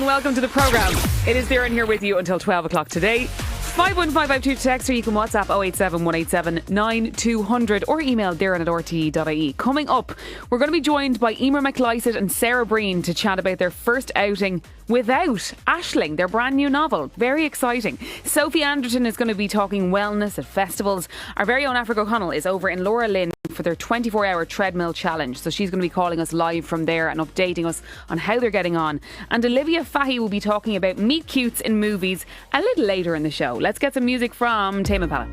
Welcome to the programme. It is Darren here with you until 12 o'clock today. 51552 to text, or you can WhatsApp 087 187 9200 or email darren@rte.ie. Coming up, we're going to be joined by Emer McLysaght and Sarah Breen to chat about their first outing without Aisling, their brand new novel. Very exciting. Sophie Anderton is going to be talking wellness at festivals. Our very own Africa O'Connell is over in Laura Lynn for their 24-hour treadmill challenge. So she's going to be calling us live from there and updating us on how they're getting on. And Olivia Fahy will be talking about meet cutes in movies a little later in the show. Let's get some music from Tame Impala.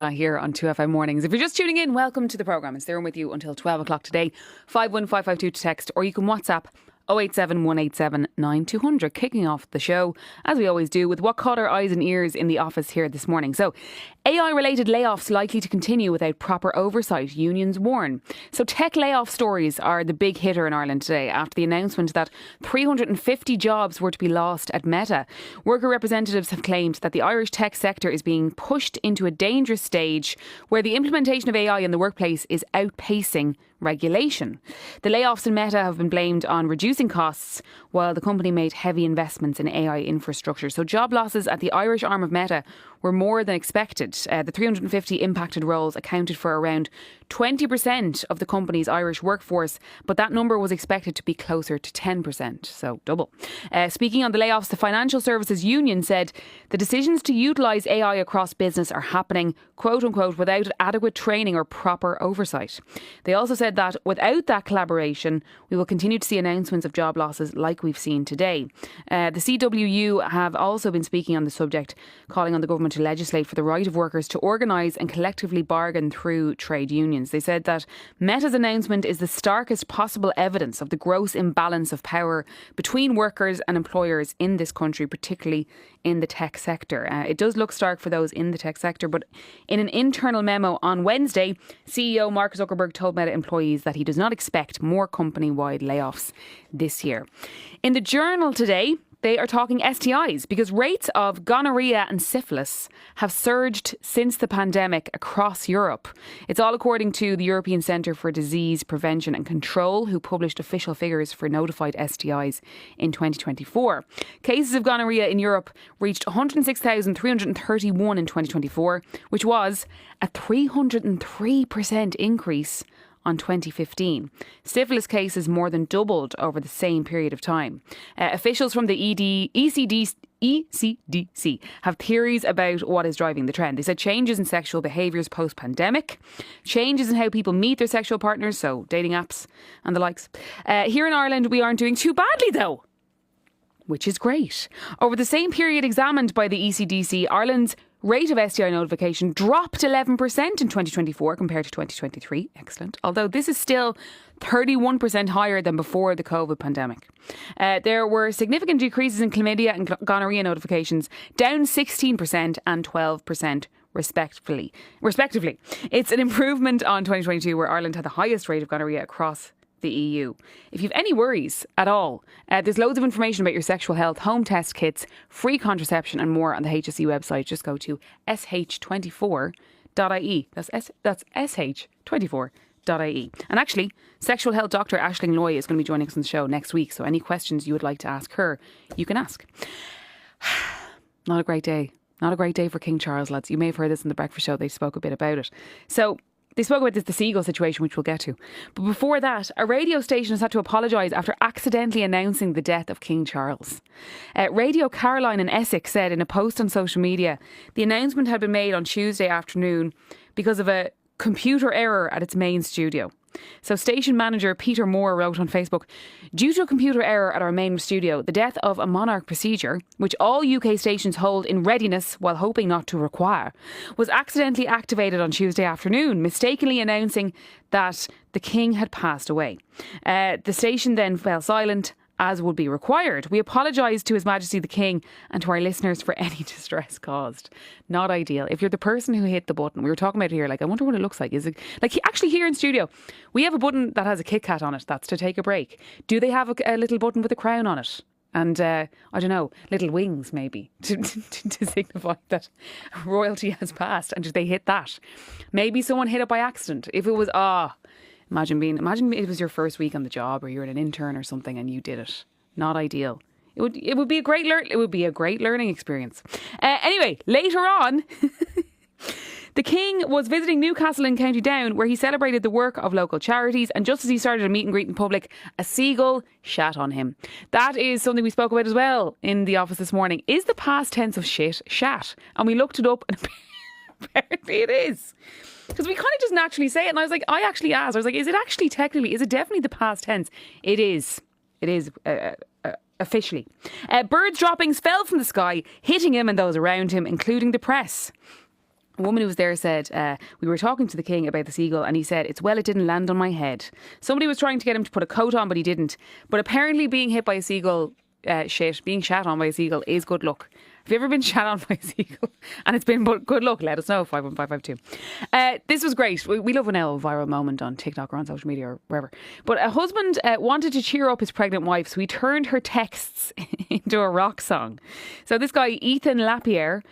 Here on 2FM Mornings. If you're just tuning in, welcome to the programme. It's there with you until 12 o'clock today. 51552 to text, or you can WhatsApp 087 187 9200. Kicking off the show, as we always do, with what caught our eyes and ears in the office here this morning. So, AI-related layoffs likely to continue without proper oversight, unions warn. So tech layoff stories are the big hitter in Ireland today after the announcement that 350 jobs were to be lost at Meta. Worker representatives have claimed that the Irish tech sector is being pushed into a dangerous stage where the implementation of AI in the workplace is outpacing regulation. The layoffs in Meta have been blamed on reducing costs while the company made heavy investments in AI infrastructure. So job losses at the Irish arm of Meta were more than expected. The 350 impacted roles accounted for around 20% of the company's Irish workforce, but that number was expected to be closer to 10%, so double. Speaking on the layoffs, the Financial Services Union said the decisions to utilise AI across business are happening, quote unquote, without adequate training or proper oversight. They also said that without that collaboration, we will continue to see announcements of job losses like we've seen today. The CWU have also been speaking on the subject, calling on the government to legislate for the right of workers to organise and collectively bargain through trade unions. They said that Meta's announcement is the starkest possible evidence of the gross imbalance of power between workers and employers in this country, particularly in the tech sector. It does look stark for those in the tech sector, but in an internal memo on Wednesday, CEO Mark Zuckerberg told Meta employees that he does not expect more company-wide layoffs this year. In the Journal today, they are talking STIs because rates of gonorrhea and syphilis have surged since the pandemic across Europe. It's all according to the European Centre for Disease Prevention and Control, who published official figures for notified STIs in 2024. Cases of gonorrhea in Europe reached 106,331 in 2024, which was a 303% increase on 2015. Syphilis cases more than doubled over the same period of time. Officials from the ECDC have theories about what is driving the trend. They said changes in sexual behaviours post-pandemic, changes in how people meet their sexual partners, so dating apps and the likes. Here in Ireland, we aren't doing too badly though, which is great. Over the same period examined by the ECDC, Ireland's rate of STI notification dropped 11% in 2024 compared to 2023. Excellent. Although this is still 31% higher than before the COVID pandemic. There were significant decreases in chlamydia and gonorrhea notifications, down 16% and 12% respectively. It's an improvement on 2022, where Ireland had the highest rate of gonorrhea across the EU. If you've any worries at all, there's loads of information about your sexual health, home test kits, free contraception and more on the HSE website. Just go to sh24.ie. That's sh24.ie. And actually, sexual health doctor Aisling Loy is going to be joining us on the show next week. So any questions you would like to ask her, you can ask. Not a great day. Not a great day for King Charles, lads. You may have heard this in the breakfast show. They spoke a bit about it. So they spoke about the seagull situation, which we'll get to. But before that, a radio station has had to apologise after accidentally announcing the death of King Charles. Radio Caroline in Essex said in a post on social media, the announcement had been made on Tuesday afternoon because of a computer error at its main studio. So station manager Peter Moore wrote on Facebook, due to a computer error at our main studio, the death of a monarch procedure, which all UK stations hold in readiness while hoping not to require, was accidentally activated on Tuesday afternoon, mistakenly announcing that the King had passed away. The station then fell silent, as would be required. We apologise to His Majesty the King and to our listeners for any distress caused. Not ideal. If you're the person who hit the button, we were talking about it here, like, I wonder what it looks like. Is it like actually here in studio, we have a button that has a Kit Kat on it. That's to take a break. Do they have a little button with a crown on it? And I don't know, little wings maybe to signify that royalty has passed. And did they hit that? Maybe someone hit it by accident. If it was, imagine it was your first week on the job, or you're an intern or something and you did it. Not ideal. It would be a great learning experience. Anyway, later on, the King was visiting Newcastle in County Down, where he celebrated the work of local charities, and just as he started a meet and greet in public, a seagull shat on him. That is something we spoke about as well in the office this morning. Is the past tense of shit shat? And we looked it up and apparently it is. Because we kind of just naturally say it. And I was like, I actually asked, I was like, is it definitely the past tense? It is. It is officially. Birds droppings fell from the sky, hitting him and those around him, including the press. A woman who was there said, we were talking to the King about the seagull and he said, it didn't land on my head. Somebody was trying to get him to put a coat on, but he didn't. But apparently being hit by a seagull, being shat on by a seagull is good luck. Have you ever been shat on by a seagull and it's been good luck? Let us know, 51552. This was great. We love a viral moment on TikTok or on social media or wherever. But a husband wanted to cheer up his pregnant wife, so he turned her texts into a rock song. So this guy, Ethan Lapierre,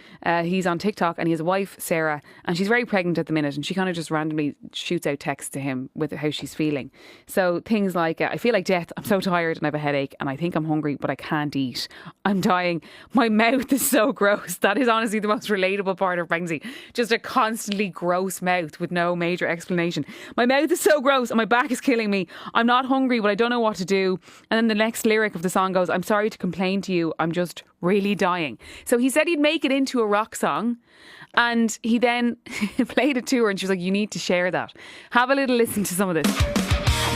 he's on TikTok and he has a wife, Sarah, and she's very pregnant at the minute, and she kind of just randomly shoots out texts to him with how she's feeling. So things like, I feel like death, I'm so tired and I have a headache and I think I'm hungry but I can't eat. I'm dying. My mouth is so gross. That is honestly the most relatable part of pregnancy. Just a constantly gross mouth with no major explanation. My mouth is so gross and my back is killing me. I'm not hungry, but I don't know what to do. And then the next lyric of the song goes, I'm sorry to complain to you. I'm just really dying. So he said he'd make it into a rock song. And he then played it to her and she was like, you need to share that. Have a little listen to some of this.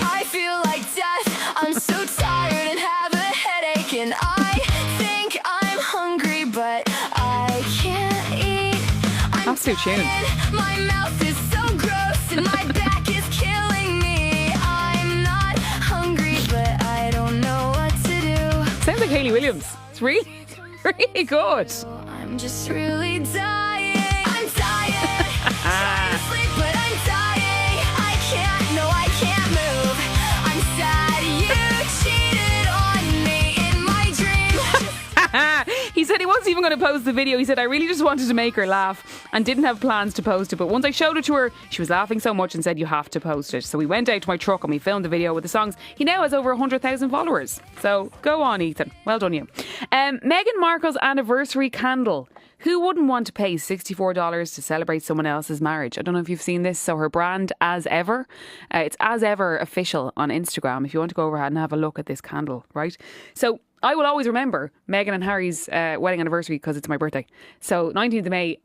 I feel like death. I'm so tired and have a headache, and I think I'm hungry, but I can't eat. Absolute tune. My mouth is so gross and my back is killing me. I'm not hungry, but I don't know what to do. Sounds like Hayley Williams. It's really, really good. I'm just really dying. I'm dying. Trying to sleep, but I'm dying. I can't move. I'm sad you cheated on me in my dream. He said he wasn't even going to post the video. He said, I really just wanted to make her laugh and didn't have plans to post it. But once I showed it to her, she was laughing so much and said, you have to post it. So we went out to my truck and we filmed the video with the songs. He now has over 100,000 followers. So go on, Ethan. Well done you. Meghan Markle's anniversary candle. Who wouldn't want to pay $64 to celebrate someone else's marriage? I don't know if you've seen this. So her brand, As Ever, it's As Ever official on Instagram. If you want to go over and have a look at this candle, right? So I will always remember Meghan and Harry's wedding anniversary because it's my birthday. So 19th of May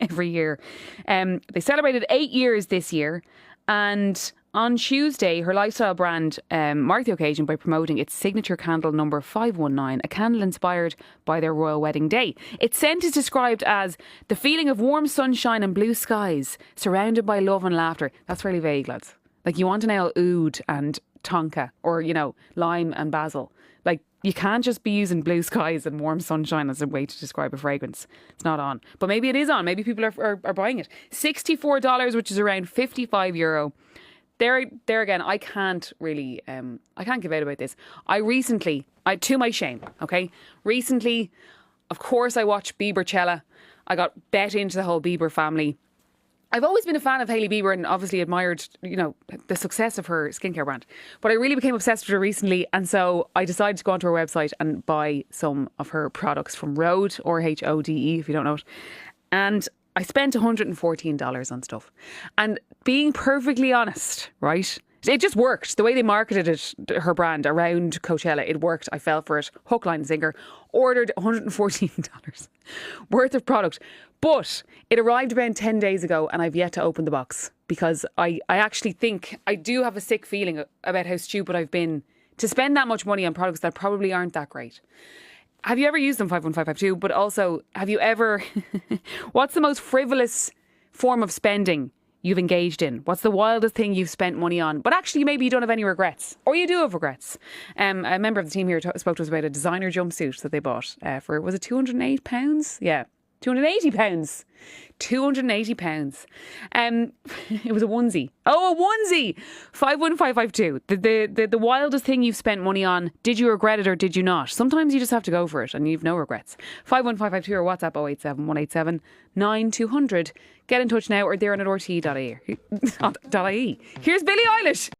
every year. They celebrated 8 years this year. And On Tuesday, her lifestyle brand marked the occasion by promoting its signature candle number 519, a candle inspired by their royal wedding day. Its scent is described as the feeling of warm sunshine and blue skies, surrounded by love and laughter. That's really vague, lads. Like, you want to nail oud and tonka, or, you know, lime and basil. Like, you can't just be using blue skies and warm sunshine as a way to describe a fragrance. It's not on. But maybe it is on. Maybe people are buying it. $64, which is around €55. There again, I can't really, I can't give out about this. To my shame, okay? Recently, of course, I watched Biebercella. I got bet into the whole Bieber family. I've always been a fan of Hailey Bieber and obviously admired, you know, the success of her skincare brand. But I really became obsessed with her recently, and so I decided to go onto her website and buy some of her products from Rhode, Rhode, if you don't know it. And I spent $114 on stuff. And being perfectly honest, right, it just worked. The way they marketed it, her brand, around Coachella, it worked. I fell for it. Hook, line and sinker. Ordered $114 worth of product. But it arrived around 10 days ago and I've yet to open the box because I actually think I do have a sick feeling about how stupid I've been to spend that much money on products that probably aren't that great. Have you ever used them, 51552? But also, have you ever... What's the most frivolous form of spending you've engaged in? What's the wildest thing you've spent money on? But actually, maybe you don't have any regrets. Or you do have regrets. A member of the team here spoke to us about a designer jumpsuit that they bought for, was it £208? Yeah. £280. £280. It was a onesie. Oh, a onesie! 51552. The wildest thing you've spent money on. Did you regret it or did you not? Sometimes you just have to go for it and you've no regrets. 51552 or WhatsApp 087 187 9200. Get in touch now or they're on at rte.ie. Here's Billie Eilish.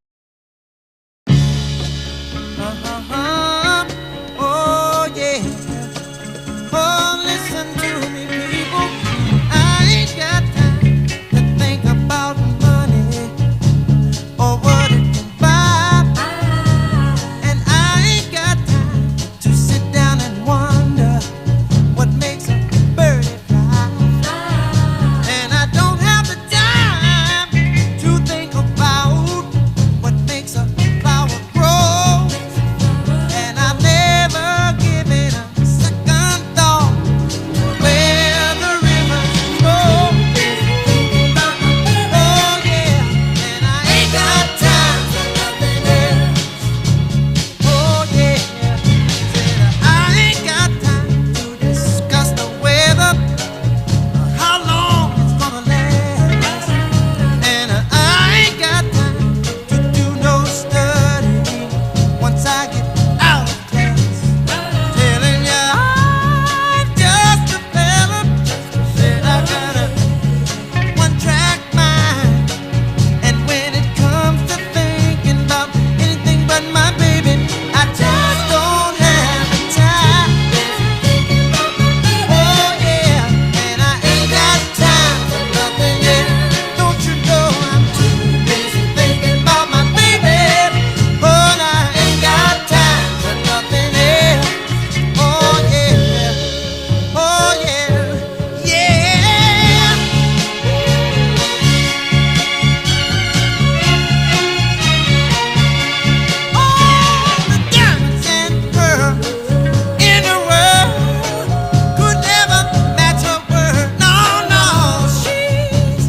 Oh yeah. Oh, listen to me, people. I ain't got time to think about money or what it can buy. And I ain't got time to sit down and wonder what makes a birdie fly. And I don't have the time to think about what makes a flower grow. And I've never given a second thought where the rivers flow. Oh yeah, and I ain't got time for nothing else. Oh yeah, said I ain't got time to discuss the weather, how long it's gonna last. And I ain't got time to do no studying once I get out of class. Telling ya I'm just a fella, said I got a one-track mind. And when it comes to thinking about anything but my baby, I just don't have the time. Oh yeah, and I ain't got time for nothing else. Don't you know I'm too busy thinking about my baby? Oh, and I ain't got time for nothing else. Oh yeah, oh yeah, yeah. All the diamonds and pearls in the world could never match her word. No, no, she's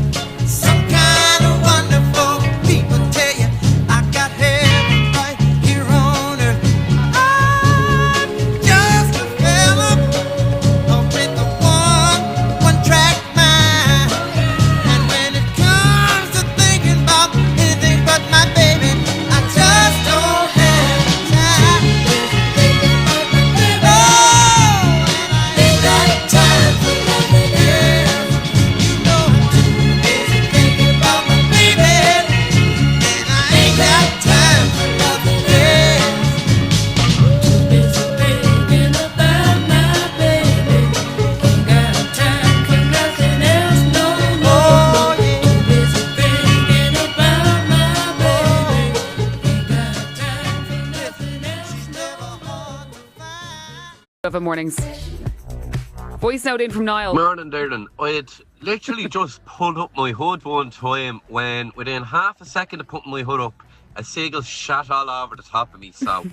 some kind of wonderful. People tell you I got heaven right here on earth. I'm just a fella with a one-track mind. And when it comes to thinking about anything but my baby, I just don't have time. Oh, and I ain't got time for nothing else. You know I'm too busy thinking about my baby, and I ain't got time for nothing else. Too busy thinking about my baby, ain't got time for nothing else no more. Too busy thinking about my baby, ain't got time for nothing else. She's never hard to find. Of mornings. Voice note in from Niall. Morning, Darren. I had literally just pulled up my hood one time when, within half a second of putting my hood up, a seagull shot all over the top of me. So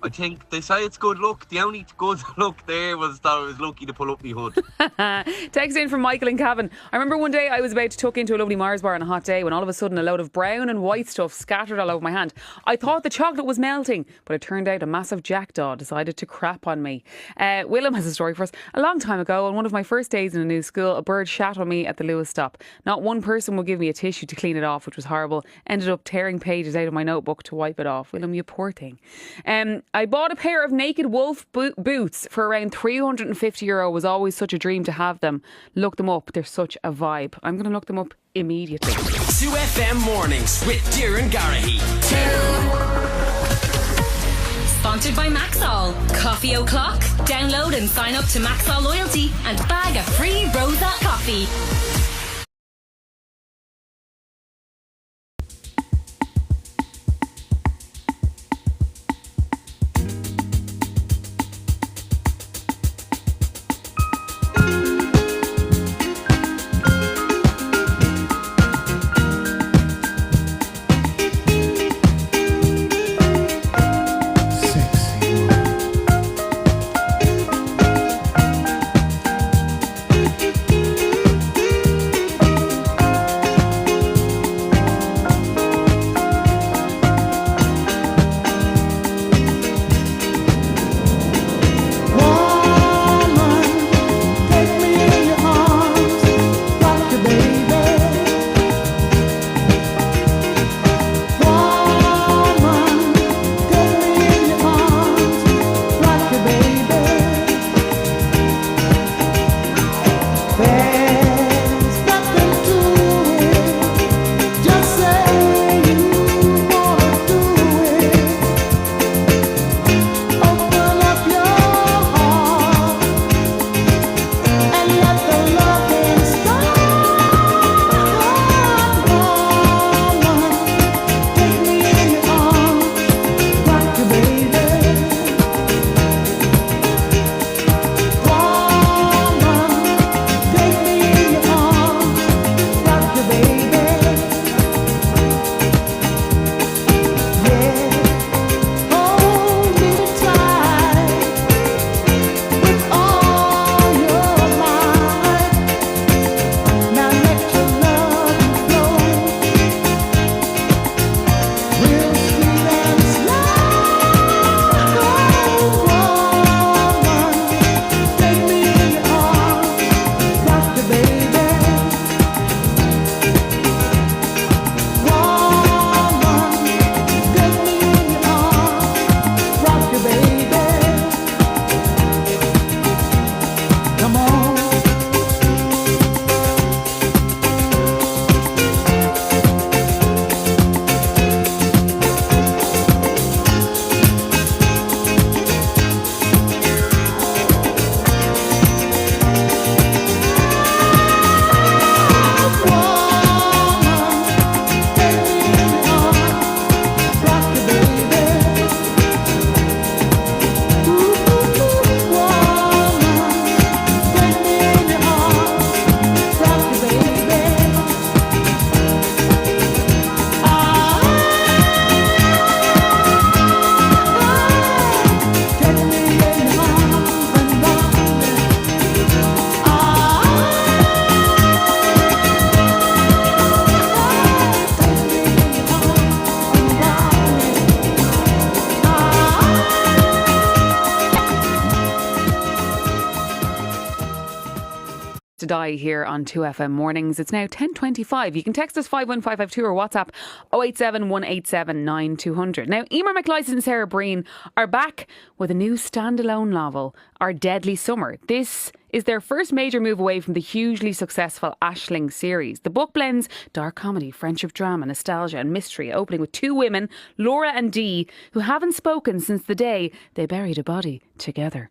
I think they say it's good luck. The only good luck there was that I was lucky to pull up my hood. Text in from Michael and Cavan. I remember one day I was about to tuck into a lovely Mars bar on a hot day when all of a sudden a load of brown and white stuff scattered all over my hand. I thought the chocolate was melting, but it turned out a massive jackdaw decided to crap on me. Willem has a story for us. A long time ago, on one of my first days in a new school, a bird shat on me at the Lewis stop. Not one person would give me a tissue to clean it off, which was horrible. Ended up tearing pages out of my notebook to wipe it off. Willem, you poor thing. I bought a pair of naked wolf boots for around €350. Was always such a dream to have them. Look them up. They're such a vibe. I'm going to look them up immediately. 2FM Mornings with Kieran Garrahy. Sponsored by Maxol. Coffee O'Clock. Download and sign up to Maxol Loyalty and bag a free Rosa coffee. To die here on 2FM Mornings. It's now 10:25. You can text us 51552 or WhatsApp 087 187 9200. Now, Emer McLyson and Sarah Breen are back with a new standalone novel, Our Deadly Summer. This is their first major move away from the hugely successful Aisling series. The book blends dark comedy, friendship drama, nostalgia and mystery, opening with two women, Laura and Dee, who haven't spoken since the day they buried a body together. ...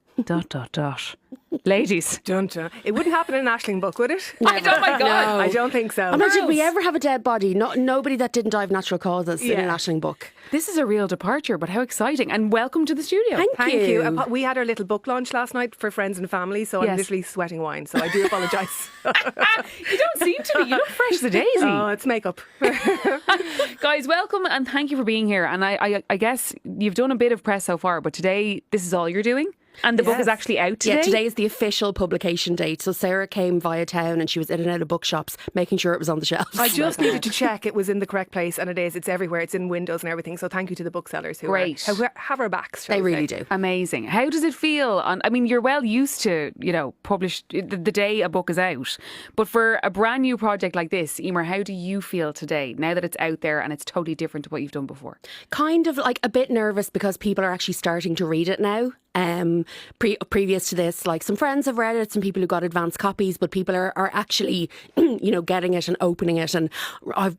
Ladies. Dun, dun. It wouldn't happen in an Aisling book, would it? Oh my God. I don't think so. Imagine we ever have a dead body. Nobody that didn't die of natural causes in an Yeah. Aisling book. This is a real departure, but how exciting. And welcome to the studio. Thank Thank you. you. We had our little book launch last night for friends and family, so Yes. I'm profusely sweating wine, so I do apologise. You don't seem to be. You look fresh as a daisy. Oh, it's makeup. Guys, welcome and thank you for being here. And I guess you've done a bit of press so far, but today this is all you're doing? And the book is actually out today? Yeah, today is the official publication date. So Sarah came via town and she was in and out of bookshops making sure it was on the shelves. I just needed to check it was in the correct place, and it is. It's everywhere. It's in windows and everything. So thank you to the booksellers who have our backs. shall They we really say. do. Amazing. How does it feel? I mean, you're well used to, publish the day a book is out. But for a brand new project like this, Emer, how do you feel today now that it's out there and it's totally different to what you've done before? Kind of like a bit nervous because people are actually starting to read it now. Previous to this, like some friends have read it, some people who got advanced copies, but people are actually, getting it and opening it. And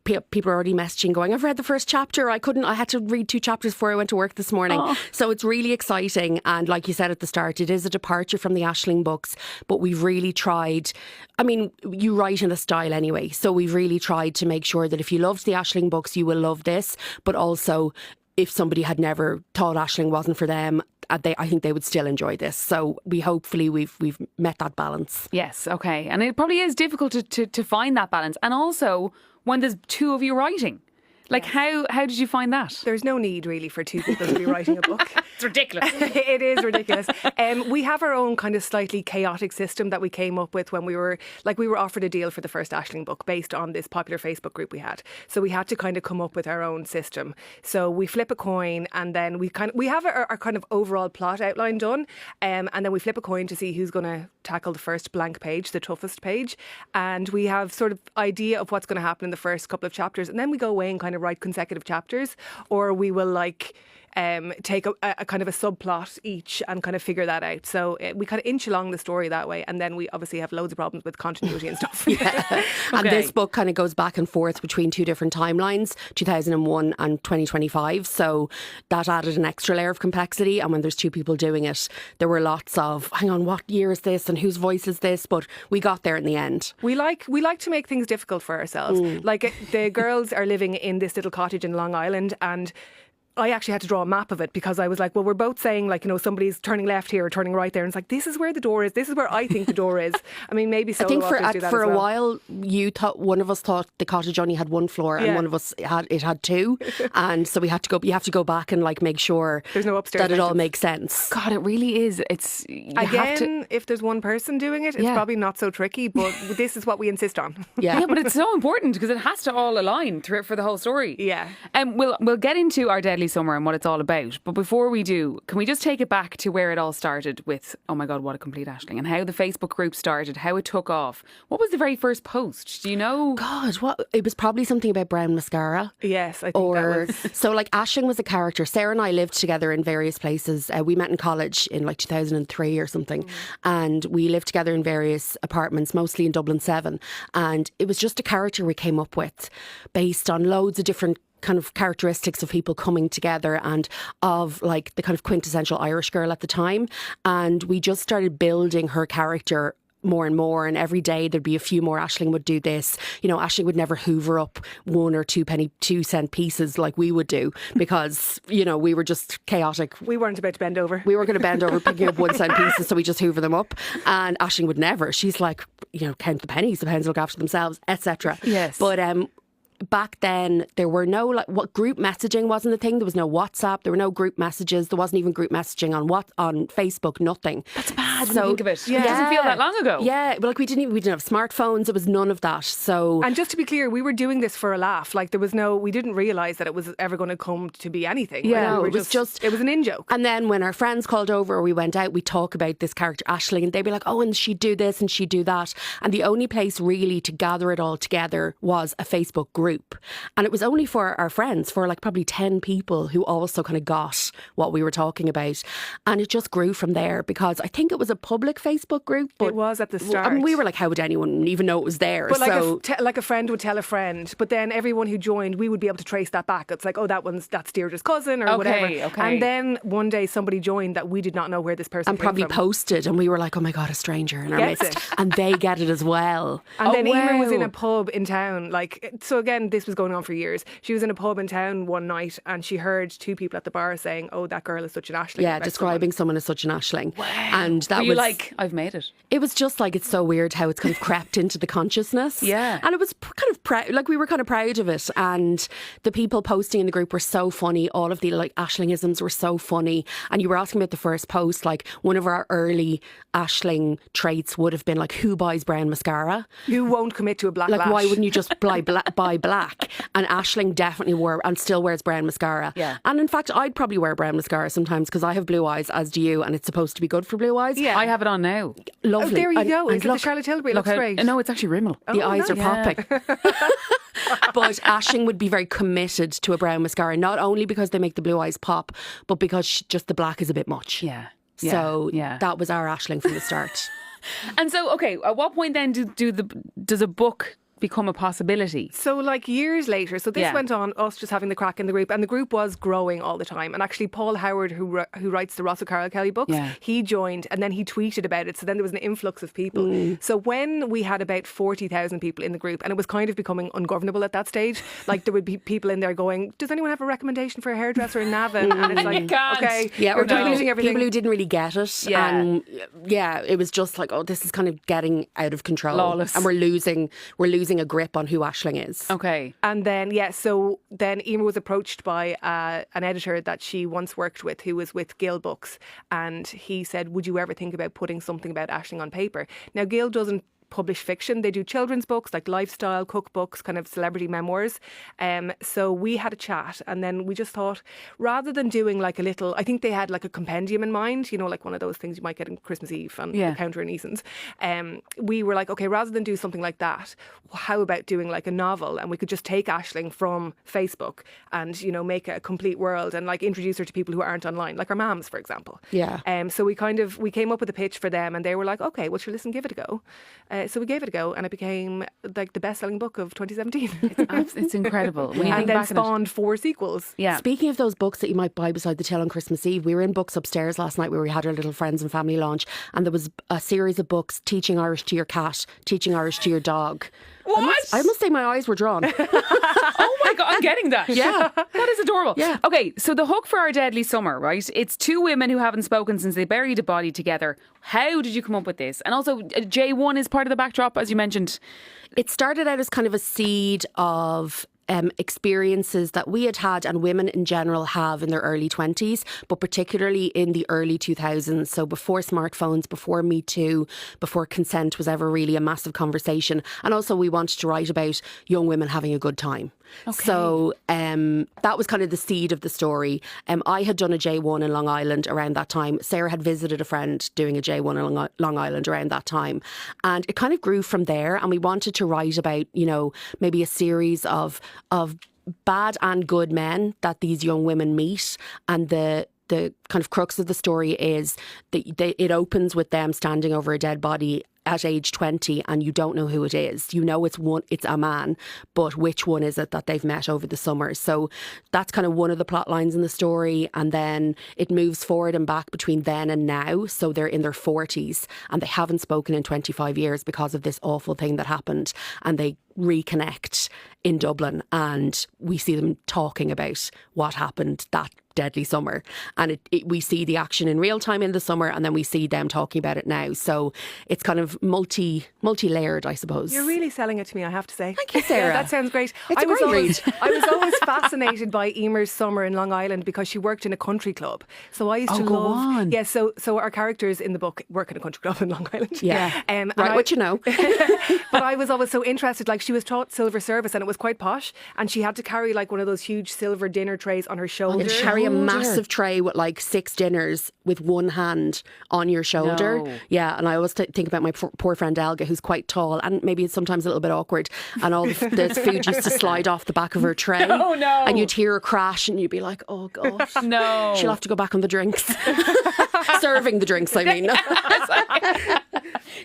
people are already messaging going, I've read the first chapter. I had to read 2 chapters before I went to work this morning. So it's really exciting. And like you said at the start, it is a departure from the Aisling books, but we've really tried. I mean, you write in a style anyway. So we've really tried to make sure that if you loved the Aisling books, you will love this. But also, if somebody had never thought Aisling wasn't for them, I think they would still enjoy this. So we've met that balance. Yes, okay. And it probably is difficult to find that balance. And also, when there's 2 of you writing. Like, how did you find that? There's no need really for 2 people to be writing a book. It's ridiculous. It is ridiculous. We have our own kind of slightly chaotic system that we came up with when we were offered a deal for the first Aisling book based on this popular Facebook group we had. So we had to kind of come up with our own system. So we flip a coin and then we have our kind of overall plot outline done, and then we flip a coin to see who's going to tackle the first blank page, the toughest page, and we have sort of idea of what's going to happen in the first couple of chapters, and then we go away and kind of write consecutive chapters, or we will take a kind of a subplot each and kind of figure that out. So we kind of inch along the story that way, and then we obviously have loads of problems with continuity and stuff. And this book kind of goes back and forth between 2 different timelines, 2001 and 2025. So that added an extra layer of complexity. And when there's 2 people doing it, there were lots of, hang on, what year is this and whose voice is this? But we got there in the end. We like to make things difficult for ourselves. Like the girls are living in this little cottage in Long Island, and I actually had to draw a map of it because I was like, well, we're both saying somebody's turning left here or turning right there. And it's like, this is where the door is. This is where I think the door is. I mean, maybe I think solo authors do that for as a well. while, one of us thought the cottage only had 1 floor and one of us had 2. And so you have to go back and make sure There's no upstairs that it all entrance. makes sense. God, it really is. If there's one person doing it, it's probably not so tricky, but this is what we insist on. Yeah. Yeah, but it's so important because it has to all align for the whole story. Yeah. We'll get into Our Deadly Summer and what it's all about. But before we do, can we just take it back to where it all started with, oh my God, what a complete Aisling, and how the Facebook group started, how it took off. What was the very first post? Do you know? God, it was probably something about brown mascara. Yes, I think that was. So Aisling was a character. Sarah and I lived together in various places. We met in college in 2003 or something, and we lived together in various apartments, mostly in Dublin 7. And it was just a character we came up with based on loads of different kind of characteristics of people coming together and of the kind of quintessential Irish girl at the time. And we just started building her character more and more, and every day there'd be a few more. Aisling would do this. Aisling would never hoover up 1 or 2 penny 2-cent pieces like we would do because, we were just chaotic. We weren't about to bend over. We were going to bend over picking up 1-cent pieces, so we just hoover them up. And Aisling would never. She's like, count the pennies, the pennies look after themselves, etc. Yes. But back then there were no what group messaging wasn't a thing. There was no WhatsApp, there were no group messages, there wasn't even group messaging on Facebook, nothing. That's bad when you think of it. Yeah. It doesn't feel that long ago. Yeah, but we didn't have smartphones. It was none of that. So, and just to be clear, we were doing this for a laugh. We didn't realise that it was ever going to come to be anything. Yeah, we were it was just it was an in-joke. And then when our friends called over or we went out, we talk about this character Aisling, and they'd be like, oh, and she'd do this and she'd do that. And the only place really to gather it all together was a Facebook group. And it was only for our friends, for probably 10 people who also kind of got what we were talking about. And it just grew from there because I think it was a public Facebook group. But it was at the start. I mean, we were like, how would anyone even know it was there? But a friend would tell a friend, but then everyone who joined, we would be able to trace that back. It's like, oh, that's Deirdre's cousin or whatever. Okay. And then one day somebody joined that we did not know where this person and came probably from. posted, and we were like, oh my God, a stranger in our Gets midst. it. And they get it as well. And then Emer was in wow. a pub in town. So again, this was going on for years. She was in a pub in town one night and she heard 2 people at the bar saying, oh, that girl is such an Aisling. Yeah, describing someone as such an Aisling. Wow. And that Were you like, I've made it? It was just like, it's so weird how it's kind of crept into the consciousness. Yeah. And it was kind of like we were kind of proud of it. And the people posting in the group were so funny. All of the like Ashlingisms were so funny. And you were asking about the first post, like one of our early Ashling traits would have been like, who buys brown mascara? Who won't commit to a black Like, lash? why wouldn't you just buy black? And Aisling definitely wore and still wears brown mascara. Yeah. And in fact, I'd probably wear brown mascara sometimes because I have blue eyes, as do you, and it's supposed to be good for blue eyes. Yeah. I have it on now. Lovely. Oh, there you And- go. and Is it look, the Charlotte Tilbury? It looks Look, great. no, it's actually Rimmel. the eyes are nice. popping. But Aisling would be very committed to a brown mascara, not only because they make the blue eyes pop, but because just the black is a bit much. Yeah. So yeah. that was our Aisling from the start. And so, okay, at what point then does a book become a possibility? So like years later, so this Yeah. went on, us just having the crack in the group, and the group was growing all the time. And actually Paul Howard, who writes the Ross O'Carroll Kelly books, Yeah. he joined and then he tweeted about it. So then there was an influx of people. So when we had about 40,000 people in the group, and it was kind of becoming ungovernable at that stage, like there would be people in there going, does anyone have a recommendation for a hairdresser in Navan? And it's like, can't. okay, Yeah, you're or people, diluting everything. people who didn't really get it. Yeah. And yeah, it was just like, oh, this is kind of getting out of control. Lawless. And we're losing a grip on who Aisling is. Okay. And then, so then Emer was approached by an editor that she once worked with who was with Gill Books. And he said, would you ever think about putting something about Aisling on paper? Now, Gill doesn't publish fiction. They do children's books like lifestyle, cookbooks, kind of celebrity memoirs. So we had a chat and then we just thought, rather than doing like a little, I think they had like a compendium in mind, you know, like one of those things you might get on Christmas Eve and Yeah. the counter in Eason's. We were like, okay, rather than do something like that, how about doing like a novel? And we could just take Aisling from Facebook and, you know, make a complete world and like introduce her to people who aren't online, like our mums, for example. Yeah. So we came up with a pitch for them and they were like, okay, well, sure, listen, give it a go. So we gave it a go and it became like the best-selling book of 2017. It's incredible. When you think And then back on it. spawned 4 sequels. Yeah. Speaking of those books that you might buy beside the till on Christmas Eve, we were in Books Upstairs last night where we had our little friends and family launch, and there was a series of books, Teaching Irish to Your Cat, Teaching Irish to Your Dog. What? I must say my eyes were drawn. Oh my God, I'm getting that. Yeah. That is adorable. Yeah. Okay, so the hook for Our Deadly Summer, right? It's two women who haven't spoken since they buried a body together. How did you come up with this? And also, J1 is part of the backdrop, as you mentioned. It started out as kind of a seed of experiences that we had and women in general have in their early 20s, but particularly in the early 2000s. So before smartphones, before Me Too, before consent was ever really a massive conversation. And also we wanted to write about young women having a good time. Okay. So that was kind of the seed of the story. I had done a J1 in Long Island around that time. Sarah had visited a friend doing a J1 in Long Island around that time. And it kind of grew from there. And we wanted to write about, you know, maybe a series of bad and good men that these young women meet. And the kind of crux of the story is that it opens with them standing over a dead body at age 20 and you don't know who it is. You know it's a man, but which one is it that they've met over the summer? So that's kind of one of the plot lines in the story, and then it moves forward and back between then and now. So they're in their 40s and they haven't spoken in 25 years because of this awful thing that happened, and they reconnect in Dublin and we see them talking about what happened that deadly summer, and we see the action in real time in the summer and then we see them talking about it now. So it's kind of multi-layered, I suppose. You're really selling it to me, I have to say. Thank you, Sarah. Yeah, that sounds great. It's a great read. I was always fascinated by Emer's summer in Long Island because she worked in a country club. So I used to go love. on. Yeah, so our characters in the book work in a country club in Long Island. Yeah. And Right, I- what you know. But I was always so interested. Like, she was taught silver service and it was quite posh, and she had to carry like one of those huge silver dinner trays on her shoulder. You carry a massive tray with like 6 dinners with one hand on your shoulder. No. Yeah, and I always think about my poor friend Elga, who's quite tall and maybe sometimes a little bit awkward, and all the food used to slide off the back of her tray. Oh, no. And you'd hear her crash and you'd be like, oh God. No. She'll have to go back on the drinks. Serving the drinks, I mean.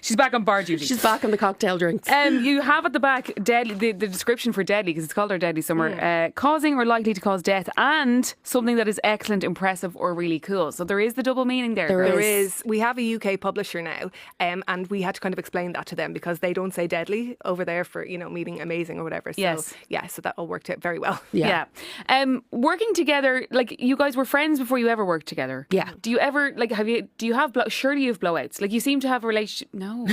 She's back on bar duty. She's back on the cocktail drinks. You have at the back deadly, the description for deadly, because it's called our deadly summer, causing or likely to cause death, and something that is excellent, impressive, or really cool. So there is the double meaning there. There is. We have a UK publisher now, and we had to kind of explain that to them because they don't say deadly over there for, meaning amazing or whatever. So, Yes. yeah, so that all worked out very well. Yeah. Working together, like you guys were friends before you ever worked together. Yeah. Do you ever surely you have blowouts? Like you seem to have a relationship. No.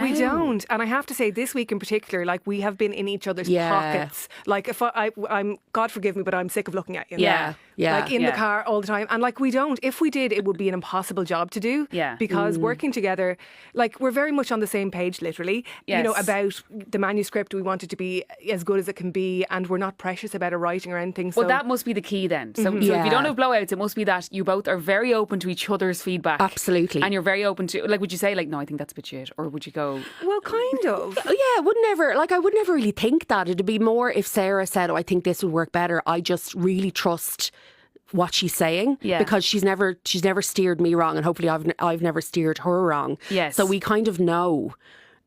We don't. And I have to say, this week in particular, like we have been in each other's Yeah. pockets. Like if I'm, God forgive me, but I'm sick of looking at you. Yeah. Yeah. Like in the car all the time. And like we don't. If we did, it would be an impossible job to do. Yeah. Because working together, like we're very much on the same page, literally. Yes. About the manuscript. We want it to be as good as it can be, and we're not precious about our writing or anything. So Well, that must be the key then. So if Yeah. you don't have blowouts, it must be that you both are very open to each other's feedback. Absolutely. And you're very open to, like, would you say, like, no, I think that's a bit shit? Or would you go, well, kind of. Oh, yeah, I would never really think that. It'd be more if Sarah said, "Oh, I think this would work better." I just really trust what she's saying, Yeah. because she's never steered me wrong, and hopefully I've never steered her wrong. Yes. So we kind of know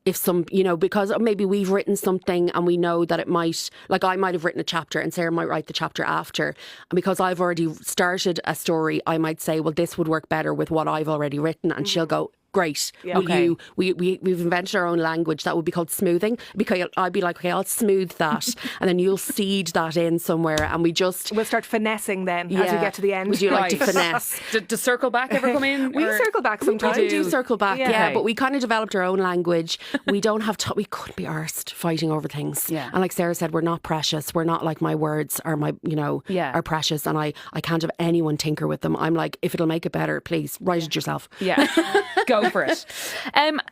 if some, because maybe we've written something and we know that it might, like I might have written a chapter and Sarah might write the chapter after, and because I've already started a story, I might say, well, this would work better with what I've already written, and she'll go, great. Yeah. Will Okay. we've invented our own language that would be called smoothing, because I'd be like, okay, I'll smooth that, and then you'll seed that in somewhere, and we just We'll start finessing then as we Yeah. get to the end. Would you like to Right. finesse? does circle back ever come in? We Or- circle back sometimes. We do circle back, Yeah. yeah, Okay. but we kind of developed our own language. We don't have we couldn't be arsed fighting over things. Yeah. And like Sarah said, we're not precious. We're not like my words are Yeah. are precious, and I can't have anyone tinker with them. I'm like, if it'll make it better, please write it yourself. Yeah, go for it.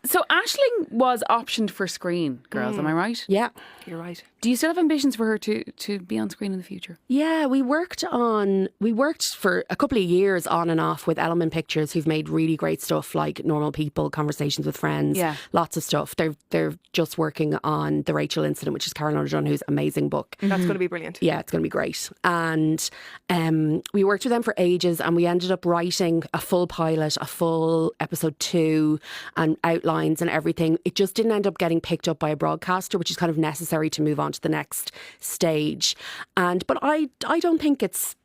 So Aisling was optioned for screen, girls. Am I right? Yeah. You're right. Do you still have ambitions for her to be on screen in the future? Yeah, we worked for a couple of years on and off with Element Pictures, who've made really great stuff like Normal People, Conversations with Friends, Yeah. lots of stuff. They're just working on The Rachel Incident, which is Caroline O'Donoghue's amazing book. That's going to be brilliant. Yeah, it's going to be great. And we worked with them for ages, and we ended up writing a full pilot, a full episode 2, and outlines and everything. It just didn't end up getting picked up by a broadcaster, which is kind of necessary to move on to the next stage. But I don't think it's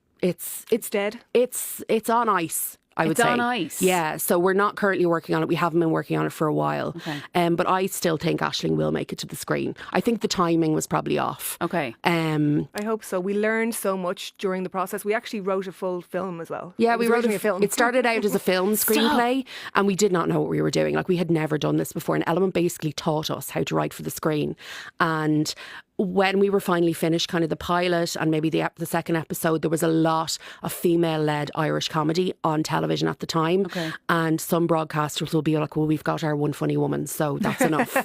Dead. It's on ice. I would It's say. on ice. Yeah, so we're not currently working on it. We haven't been working on it for a while. Okay. But I still think Aisling will make it to the screen. I think the timing was probably off. Okay. I hope so. We learned so much during the process. We actually wrote a full film as well. Yeah, It we was wrote originally a film. It started out as a film screenplay, and we did not know what we were doing. Like, we had never done this before. And Element basically taught us how to write for the screen. And when we were finally finished kind of the pilot and maybe the second episode, there was a lot of female-led Irish comedy on television at the time. Okay. And some broadcasters will be like, well, we've got our one funny woman, so that's enough.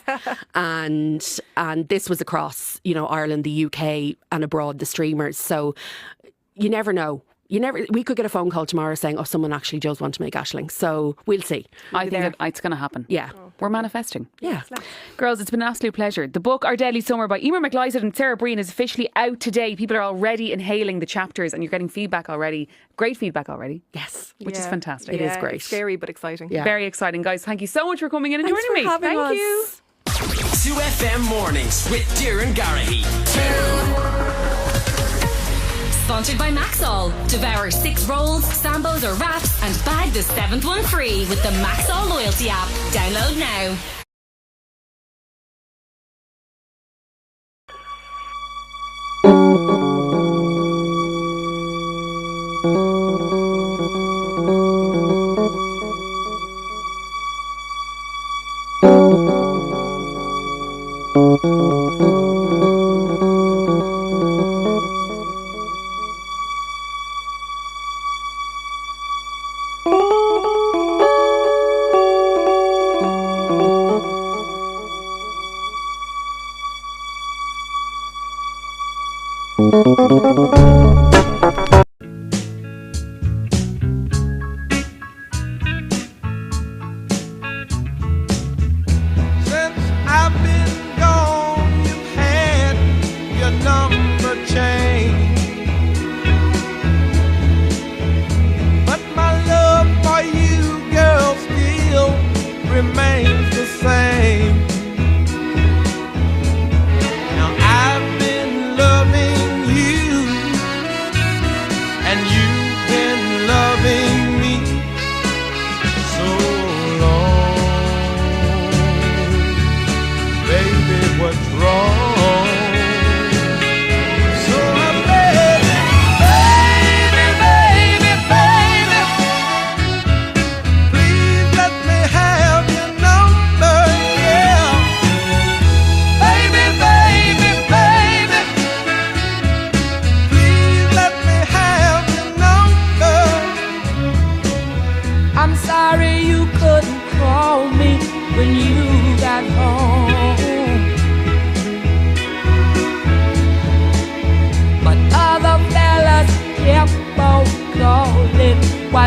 and this was across, Ireland, the UK, and abroad, the streamers. So you never know. We could get a phone call tomorrow saying, oh, someone actually does want to make Aisling. So we'll see. I think it's going to happen. Yeah. We're manifesting. Yeah. Girls, it's been an absolute pleasure. The book Our Deadly Summer by Emer McLeod and Sarah Breen is officially out today. People are already inhaling the chapters and you're getting feedback already. Great feedback already. Yes. Which is fantastic. It is great. Scary but exciting. Yeah. Very exciting, guys. Thank you so much for coming in and Thanks joining for me. having Thank us. you. 2FM Mornings with Doireann Garrahy. Sponsored by Maxol. Devour 6 rolls, sambos or wraps and bag the 7th one free with the Maxol loyalty app. Download now. Since I've been gone, you've had your number changed. But my love for you, girl, still remains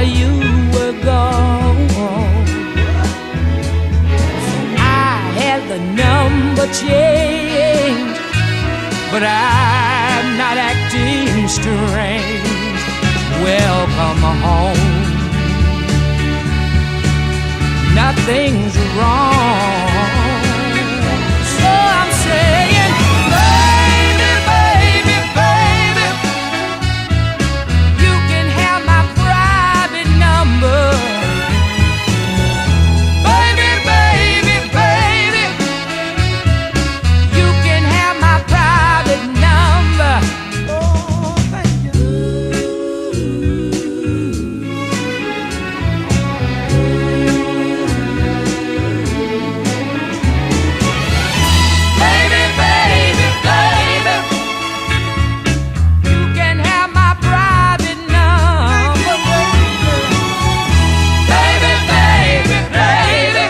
while you were gone. I had the number changed, but I'm not acting strange. Welcome home. Nothing's wrong. So I'm saying, baby, baby, baby, you can have my private number. Baby, baby, baby, you can have my private number. Oh, thank you. Baby, baby, baby, you can have my private number. Baby, baby, baby,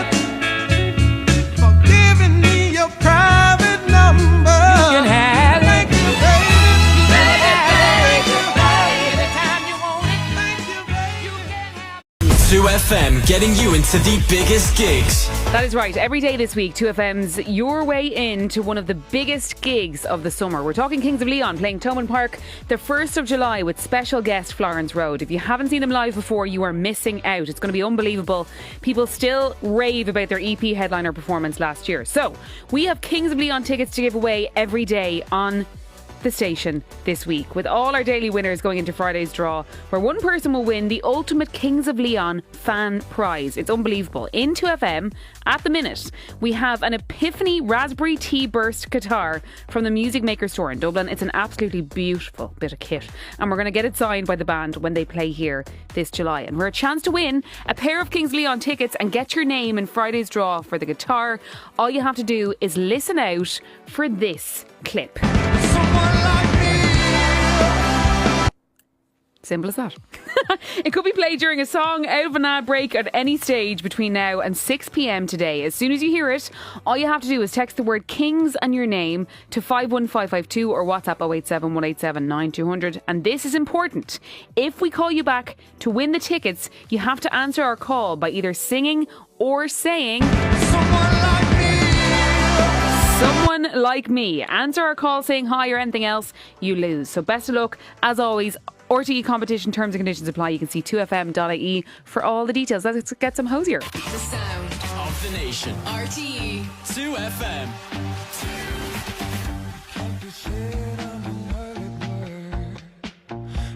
for giving me your private number. You can have it. Thank you, baby. Baby, baby, anytime you want it. Thank you, baby. You can have 2FM getting you into the biggest gigs. That is right. Every day this week, 2FM's your way into one of the biggest gigs of the summer. We're talking Kings of Leon playing Thomond Park the 1st of July with special guest Florence Road. If you haven't seen them live before, you are missing out. It's going to be unbelievable. People still rave about their EP headliner performance last year. So we have Kings of Leon tickets to give away every day on the station this week, with all our daily winners going into Friday's draw, where one person will win the ultimate Kings of Leon fan prize. It's unbelievable. In 2FM at the minute we have an Epiphany Raspberry Tea Burst guitar from the Music Maker store in Dublin. It's an absolutely beautiful bit of kit, and we're going to get it signed by the band when they play here this July. And we're a chance to win a pair of Kings of Leon tickets and get your name in Friday's draw for the guitar. All you have to do is listen out for this clip. Simple as that. It could be played during a song, out of an ad break, at any stage between now and 6 p.m. today. As soon as you hear it, all you have to do is text the word Kings and your name to 51552 or WhatsApp 087 187 9200. And this is important. If we call you back to win the tickets, you have to answer our call by either singing or saying someone like me. Answer our call saying hi or anything else, you lose. So best of luck. As always, RTE competition terms and conditions apply. You can see 2fm.ie for all the details. Let's get some hosier. The sound Of the nation. RTE 2FM.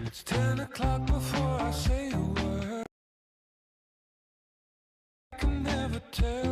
It's 10 o'clock before I say a word. I can never tell.